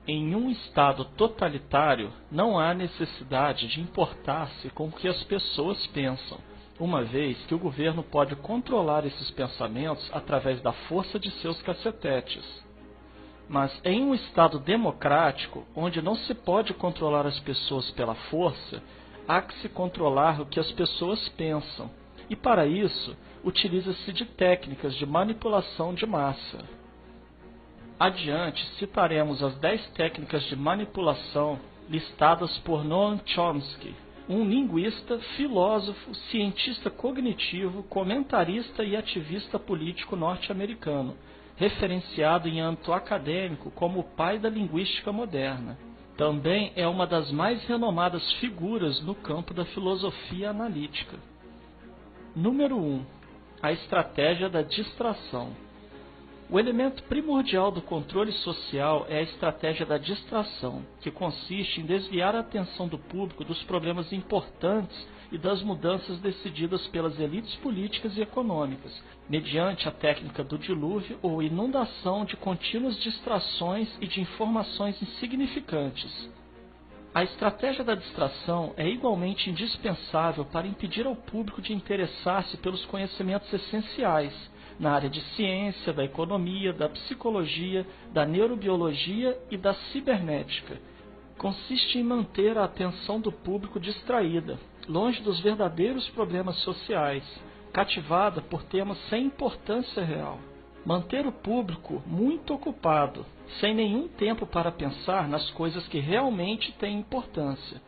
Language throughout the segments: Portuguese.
Em um Estado totalitário, não há necessidade de importar-se com o que as pessoas pensam, uma vez que o governo pode controlar esses pensamentos através da força de seus cacetetes. Mas em um Estado democrático, onde não se pode controlar as pessoas pela força, há que se controlar o que as pessoas pensam, e para isso, utiliza-se de técnicas de manipulação de massa. Adiante, citaremos as 10 técnicas de manipulação listadas por Noam Chomsky, um linguista, filósofo, cientista cognitivo, comentarista e ativista político norte-americano, referenciado em âmbito acadêmico como o pai da linguística moderna. Também é uma das mais renomadas figuras no campo da filosofia analítica. Número 1. A estratégia da distração. O elemento primordial do controle social é a estratégia da distração, que consiste em desviar a atenção do público dos problemas importantes e das mudanças decididas pelas elites políticas e econômicas, mediante a técnica do dilúvio ou inundação de contínuas distrações e de informações insignificantes. A estratégia da distração é igualmente indispensável para impedir ao público de interessar-se pelos conhecimentos essenciais, na área de ciência, da economia, da psicologia, da neurobiologia e da cibernética. Consiste em manter a atenção do público distraída, longe dos verdadeiros problemas sociais, cativada por temas sem importância real. Manter o público muito ocupado, sem nenhum tempo para pensar nas coisas que realmente têm importância.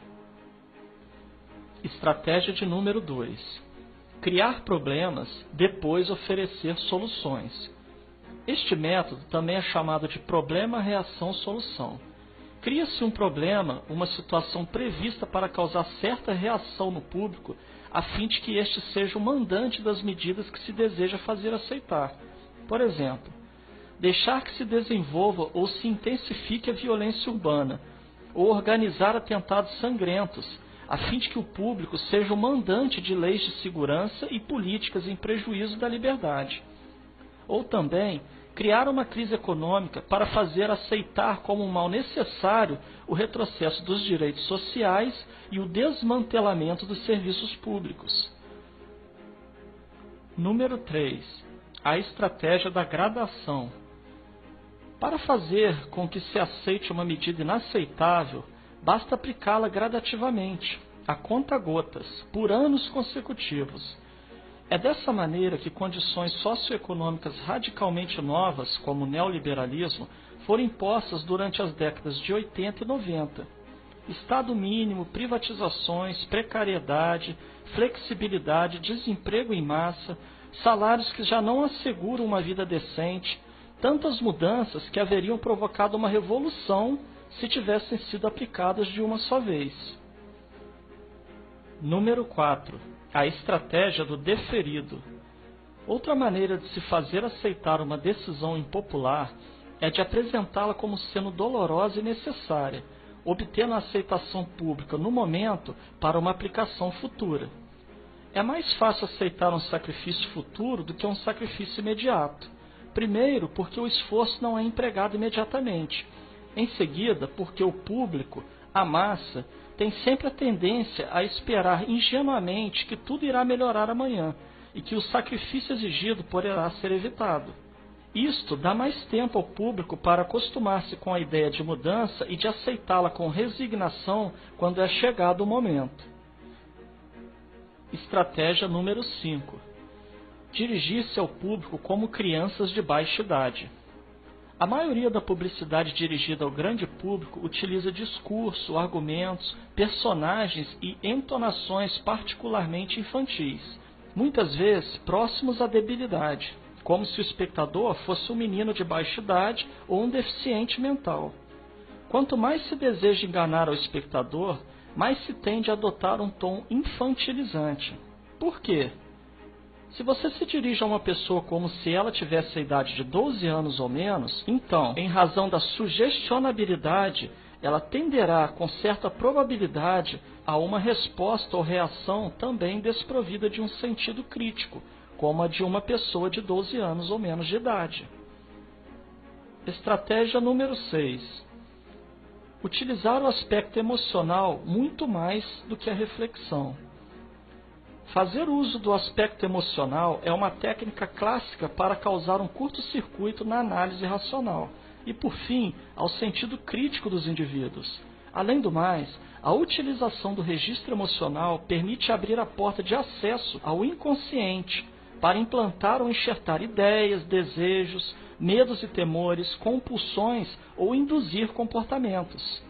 Estratégia de número 2. Criar problemas, depois oferecer soluções. Este método também é chamado de problema-reação-solução. Cria-se um problema, uma situação prevista para causar certa reação no público, a fim de que este seja o mandante das medidas que se deseja fazer aceitar. Por exemplo, deixar que se desenvolva ou se intensifique a violência urbana, ou organizar atentados sangrentos, a fim de que o público seja o mandante de leis de segurança e políticas em prejuízo da liberdade. Ou também, criar uma crise econômica para fazer aceitar como um mal necessário o retrocesso dos direitos sociais e o desmantelamento dos serviços públicos. Número 3. A estratégia da gradação. Para fazer com que se aceite uma medida inaceitável, basta aplicá-la gradativamente, a conta-gotas, por anos consecutivos. É dessa maneira que condições socioeconômicas radicalmente novas, como o neoliberalismo, foram impostas durante as décadas de 80 e 90. Estado mínimo, privatizações, precariedade, flexibilidade, desemprego em massa, salários que já não asseguram uma vida decente, tantas mudanças que haveriam provocado uma revolução se tivessem sido aplicadas de uma só vez. Número 4. A estratégia do deferido. Outra maneira de se fazer aceitar uma decisão impopular é de apresentá-la como sendo dolorosa e necessária, obtendo a aceitação pública no momento para uma aplicação futura. É mais fácil aceitar um sacrifício futuro do que um sacrifício imediato. Primeiro, porque o esforço não é empregado imediatamente. Em seguida, porque o público, a massa, tem sempre a tendência a esperar ingenuamente que tudo irá melhorar amanhã e que o sacrifício exigido poderá ser evitado. Isto dá mais tempo ao público para acostumar-se com a ideia de mudança e de aceitá-la com resignação quando é chegado o momento. Estratégia número 5. Dirigir-se ao público como crianças de baixa idade. A maioria da publicidade dirigida ao grande público utiliza discurso, argumentos, personagens e entonações particularmente infantis, muitas vezes próximos à debilidade, como se o espectador fosse um menino de baixa idade ou um deficiente mental. Quanto mais se deseja enganar ao espectador, mais se tende a adotar um tom infantilizante. Por quê? Se você se dirige a uma pessoa como se ela tivesse a idade de 12 anos ou menos, então, em razão da sugestionabilidade, ela tenderá, com certa probabilidade, a uma resposta ou reação também desprovida de um sentido crítico, como a de uma pessoa de 12 anos ou menos de idade. Estratégia número 6. Utilizar o aspecto emocional muito mais do que a reflexão. Fazer uso do aspecto emocional é uma técnica clássica para causar um curto-circuito na análise racional e, por fim, ao sentido crítico dos indivíduos. Além do mais, a utilização do registro emocional permite abrir a porta de acesso ao inconsciente para implantar ou enxertar ideias, desejos, medos e temores, compulsões ou induzir comportamentos.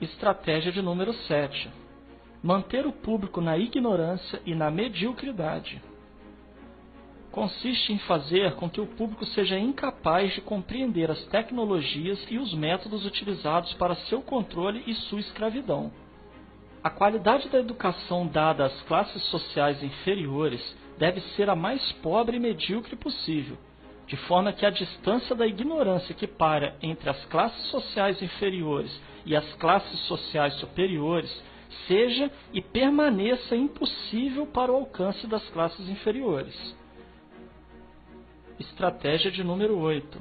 Estratégia de número 7. Manter o público na ignorância e na mediocridade. Consiste em fazer com que o público seja incapaz de compreender as tecnologias e os métodos utilizados para seu controle e sua escravidão. A qualidade da educação dada às classes sociais inferiores deve ser a mais pobre e medíocre possível, de forma que a distância da ignorância que paira entre as classes sociais inferiores e as classes sociais superiores seja e permaneça impossível para o alcance das classes inferiores. Estratégia de número 8.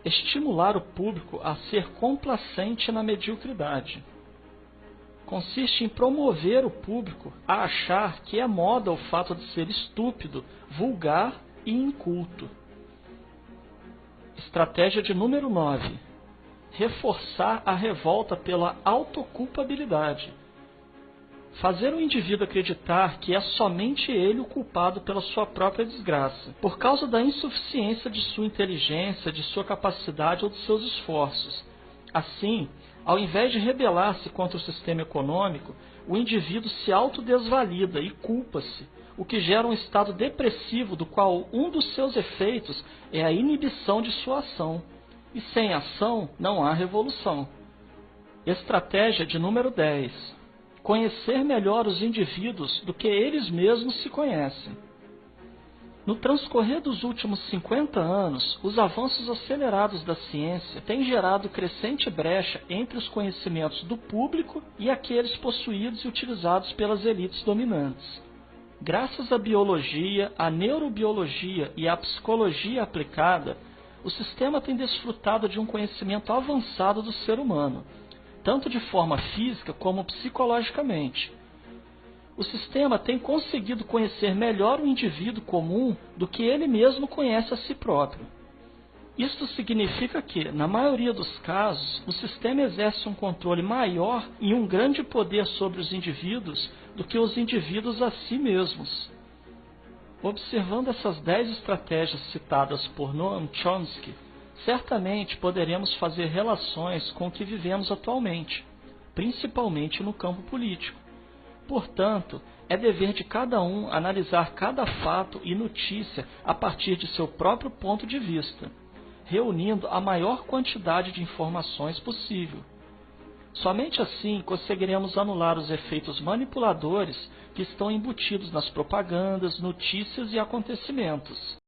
Estimular o público a ser complacente na mediocridade. Consiste em promover o público a achar que é moda o fato de ser estúpido, vulgar e inculto. Estratégia de número 9. Reforçar a revolta pela autoculpabilidade. Fazer o indivíduo acreditar que é somente ele o culpado pela sua própria desgraça, por causa da insuficiência de sua inteligência, de sua capacidade ou de seus esforços. Assim, ao invés de rebelar-se contra o sistema econômico, o indivíduo se autodesvalida e culpa-se, o que gera um estado depressivo do qual um dos seus efeitos é a inibição de sua ação. E sem ação não há revolução. Estratégia de número 10. Conhecer melhor os indivíduos do que eles mesmos se conhecem. No transcorrer dos últimos 50 anos, os avanços acelerados da ciência têm gerado crescente brecha entre os conhecimentos do público e aqueles possuídos e utilizados pelas elites dominantes. Graças à biologia, à neurobiologia e à psicologia aplicada, o sistema tem desfrutado de um conhecimento avançado do ser humano, tanto de forma física como psicologicamente. O sistema tem conseguido conhecer melhor o indivíduo comum do que ele mesmo conhece a si próprio. Isto significa que, na maioria dos casos, o sistema exerce um controle maior e um grande poder sobre os indivíduos do que os indivíduos a si mesmos. Observando essas 10 estratégias citadas por Noam Chomsky, certamente poderemos fazer relações com o que vivemos atualmente, principalmente no campo político. Portanto, é dever de cada um analisar cada fato e notícia a partir de seu próprio ponto de vista, reunindo a maior quantidade de informações possível. Somente assim conseguiremos anular os efeitos manipuladores que estão embutidos nas propagandas, notícias e acontecimentos.